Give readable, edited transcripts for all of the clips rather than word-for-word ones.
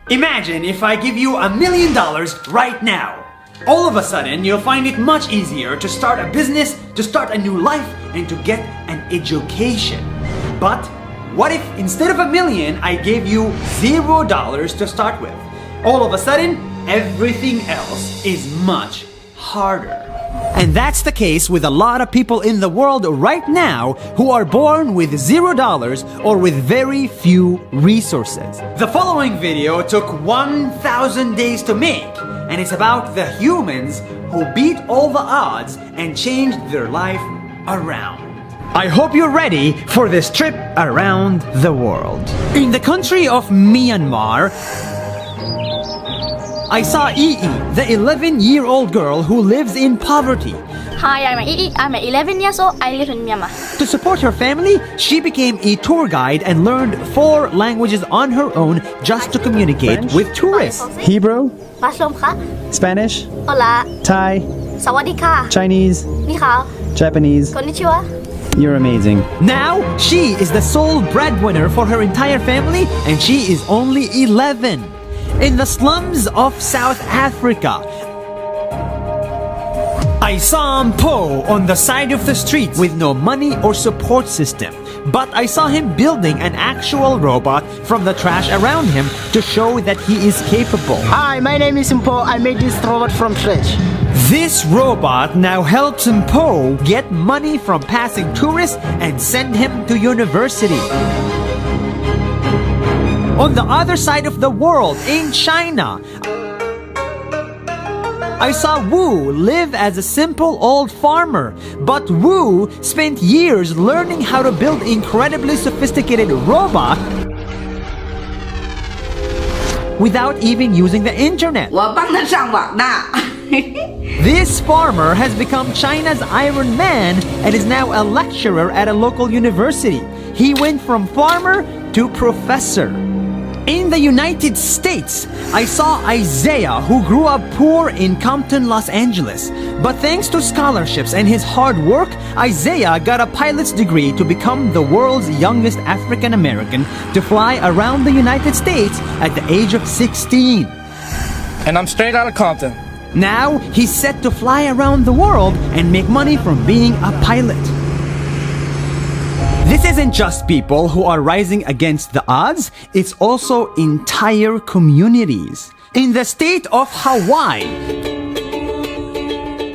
Imagine if I give you $1 million right now. All of a sudden, you'll find it much easier to start a business, to start a new life, and to get an education. But what if instead of $1 million, I gave you $0 to start with? All of a sudden, everything else is much harder. And that's the case with a lot of people in the world right now who are born with $0 or with very few resources. The following video took 1,000 days to make, and it's about the humans who beat all the odds and changed their life around. I hope you're ready for this trip around the world. In the country of Myanmar, I saw Ii, the 11-year-old girl who lives in poverty. Hi, I'm Ii. I'm 11 years old. I live in Myanmar. To support her family, she became a tour guide and learned 4 languages on her own just to communicate French? with tourists. Hebrew, มัสลมคะ Spanish, Hola Thai, สวัสดีค่ะ Chinese, นี่ค่ะ Japanese. คนนิชิวะ You're amazing. Now, she is the sole breadwinner for her entire family, and she is only 11. In the slums of South Africa, I saw Po on the side of the street with no money or support system. But I saw him building an actual robot from the trash around him to show that he is capable. Hi, my name is Simpo. I made this robot from trash. This robot now helps Po get money from passing tourists and send him to university. On the other side of the world, in China, I saw Wu live as a simple old farmer, but Wu spent years learning how to build incredibly sophisticated robots without even using the internet. 我帮他上网的。 This farmer has become China's Iron Man and is now a lecturer at a local university. He went from farmer to professor. In the United States, I saw Isaiah, who grew up poor in Compton, Los Angeles. But thanks to scholarships and his hard work, Isaiah got a pilot's degree to become the world's youngest African American to fly around the United States at the age of 16. And I'm straight out of Compton. Now, he's set to fly around the world and make money from being a pilot. This isn't just people who are rising against the odds, it's also entire communities. In the state of Hawaii,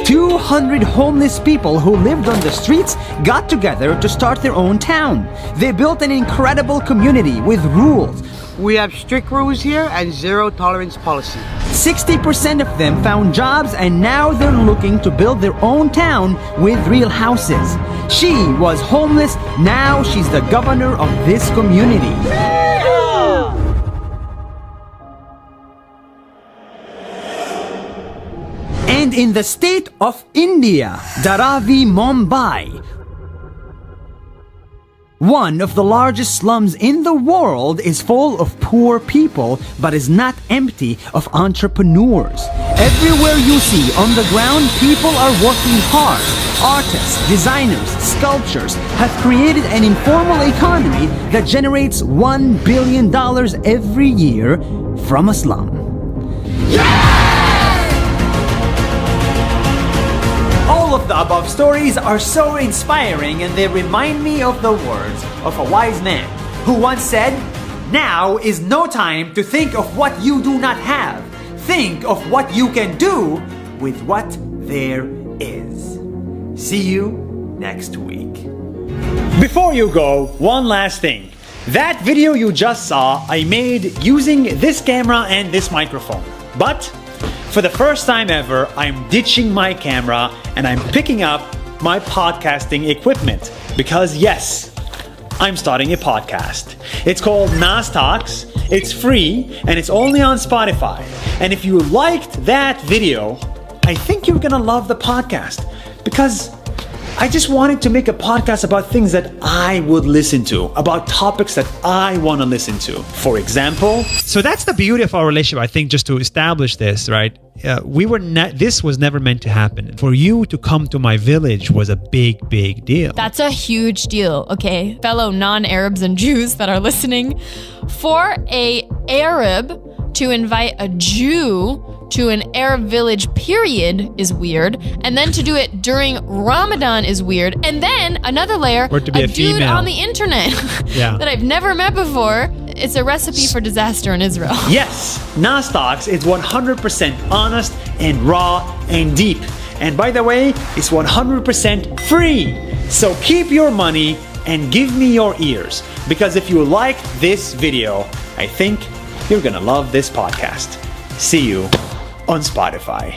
200 homeless people who lived on the streets got together to start their own town. They built an incredible community with rules. We have strict rules here and zero tolerance policy. 60% of them found jobs, and now they're looking to build their own town with real houses. She was homeless, now she's the governor of this community. And in the state of India, Dharavi, Mumbai, one of the largest slums in the world is full of poor people, but is not empty of entrepreneurs. Everywhere you see on the ground, people are working hard. Artists, designers, sculptors have created an informal economy that generates $1 billion every year from a slum. All of the above stories are so inspiring, and they remind me of the words of a wise man who once said, "Now is no time to think of what you do not have. Think of what you can do with what there is." See you next week. Before you go, one last thing. That video you just saw, I made using this camera and this microphone. But for the first time ever, I'm ditching my camera and I'm picking up my podcasting equipment. Because yes, I'm starting a podcast. It's called Nas Talks. It's free and it's only on Spotify. And if you liked that video, I think you're gonna love the podcast. Because I just wanted to make a podcast about things that I would listen to, about topics that I want to listen to. For example, so that's the beauty of our relationship. I think just to establish this, right? This was never meant to happen. For you to come to my village was a big, big deal. That's a huge deal, okay? Fellow non-Arabs and Jews that are listening. For an Arab to invite a Jew to an Arab village, period, is weird. And then to do it during Ramadan is weird. And then another layer, Or to be a dude female. on the internet Yeah. that I've never met before. It's a recipe for disaster in Israel. Yes, Nas Talks is 100% honest and raw and deep. And by the way, it's 100% free. So keep your money and give me your ears. Because if you liked this video, I think you're gonna love this podcast. See you on Spotify.